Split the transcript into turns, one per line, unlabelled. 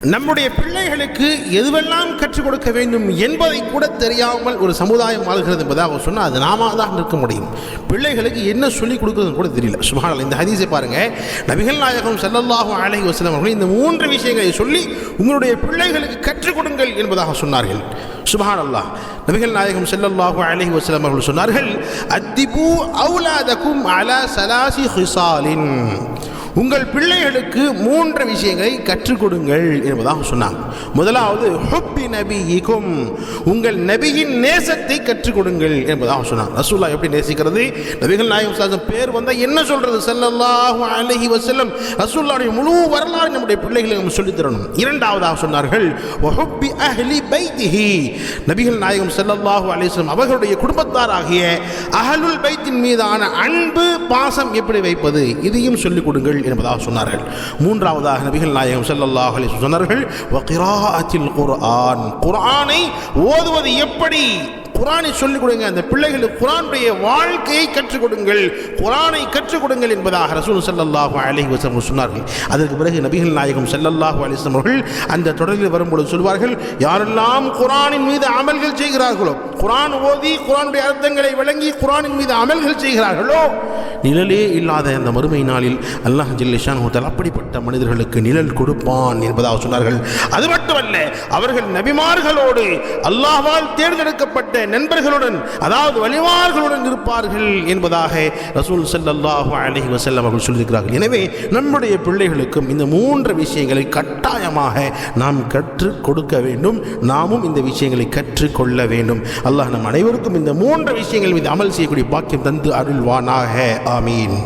நம்முடைய பிள்ளைகளுக்கு எதுவெல்லாம் கற்றுக் கொடுக்க வேண்டும் என்பதை கூட தெரியாமல் ஒரு சமுதாயம் வாழ்கிறது என்பதாக சொன்னால் அது நாம தான் இருக்க முடியும். பிள்ளைகளுக்கு என்ன சொல்லிக் கொடுக்குறது கூட தெரியல. சுப்ஹானல்லாஹ், இந்த ஹதீஸை பாருங்க. நபிகள் நாயகம் ஸல்லல்லாஹு அலைஹி வஸல்லம் அவர்கள் இந்த 3 விஷயங்களை சொல்லி உங்களுடைய பிள்ளைகளுக்கு கற்றுக் கொடுங்கள் என்பதாக சொன்னார்கள். சுப்ஹானல்லாஹ், நபிகள் நாயகம் ஸல்லல்லாஹு அலைஹி வஸல்லம் அவர்கள் சொன்னார்கள், அத்திபு அவுலாதகும் அலா ஸலாசி ஹிசாலின், உங்கள் பிள்ளைகளுக்கு 3 விஷயங்களை கற்றுக் கொடுங்கள் என்பதாக சொன்னாங்க. முதலாவது ஹுப்பி நபியிக்கும், உங்கள் நபியின் நேசத்தை கற்றுக் கொடுங்கள் என்பதாக சொன்னாங்க. ரசூலுல்லாஹ் எப்படி நேசிக்கிறது, நபிகள் நாயகம் ஸல்லல்லாஹு பேர் வந்தா என்ன சொல்றது, ஸல்லல்லாஹு அலைஹி வஸல்லம் ரசூலுல்லாஹ்வுடைய முழு வரலாறு நம்முடைய பிள்ளைகளுக்கு நம்ம சொல்லித் தரணும். இரண்டாவதாக சொன்னார்கள் வஹுப்பி அஹ்லி பைத்திஹி, நபிகள் நாயகம் ஸல்லல்லாஹு அலைஹி வஸல்லம் அவர்களுடைய குடும்பத்தாராகிய அஹ்லுல் பைத்தின் மீதான அன்பு பாசம் எப்படி வைப்பது, இதையும் சொல்லிக் கொடுங்கள் என்பதாக சொன்னார்கள். மூன்றாவதாக நபிகள் நாயகம் ஸல்லல்லாஹு அலைஹி வஸல்லம் சொன்னார்கள் வகிராஅத்தில் குர்ஆன், குர்ஆனை ஓதுவது எப்படி, குர்ஆனை சொல்லிக் கொடுங்க. அந்த பிள்ளைகளுக்கு குர்ஆனுடைய வாழ்க்கையை கற்றுக் கொடுங்கள், குர்ஆனை கற்றுக் கொடுங்கள் என்பதாக ரசூல் ஸல்லல்லாஹு அலைஹி வஸல்லம் சொன்னார்கள். அதற்கு பிறகு நபிகள் நாயகம் ஸல்லல்லாஹு அலைஹி வஸல்லம் அவர்கள் அந்த தொடரில் வரும்பொழுது சொல்வார்கள், யாரெல்லாம் குர்ஆனின் மீது அமல்கள் செய்கிறார்களோ, குர்ஆன் ஓதி குர்ஆனுடைய அர்த்தங்களை விளங்கி குர்ஆனின் மீது அமல்கள் செய்கிறார்களோ, நிழலே இல்லாத அந்த மறுமை நாளில் அல்லாஹ் ஜல்ல ஷானஹு தஆலா அப்படிப்பட்ட மனிதர்களுக்கு நிழல் கொடுப்பான் என்பதாக சொன்னார்கள். அது மட்டுமல்ல, அவர்கள் நபிமார்களோடு அல்லாஹ்வால் தேர்ந்தெடுக்கப்பட்ட நண்பர்களுடன், அதாவது வலிமார்களுடன் இருப்பார்கள் என்பதாக ரசூல் ஸல்லல்லாஹு அலைஹி வஸல்லம் அவர்கள் சொல்லியிருக்கிறார்கள். எனவே நம்முடைய பிள்ளைகளுக்கும் இந்த 3 விஷயங்களை கட்டாயமாக நாம் கற்றுக் கொடுக்க வேண்டும். நாமும் இந்த விஷயங்களை கற்றுக்கொள்ள வேண்டும். அல்லாஹ் நம் அனைவருக்கும் இந்த 3 விஷயங்கள் மீது அமல் செய்யக்கூடிய பாக்கியம் தந்து அருள்வானாக. ஆமீன்.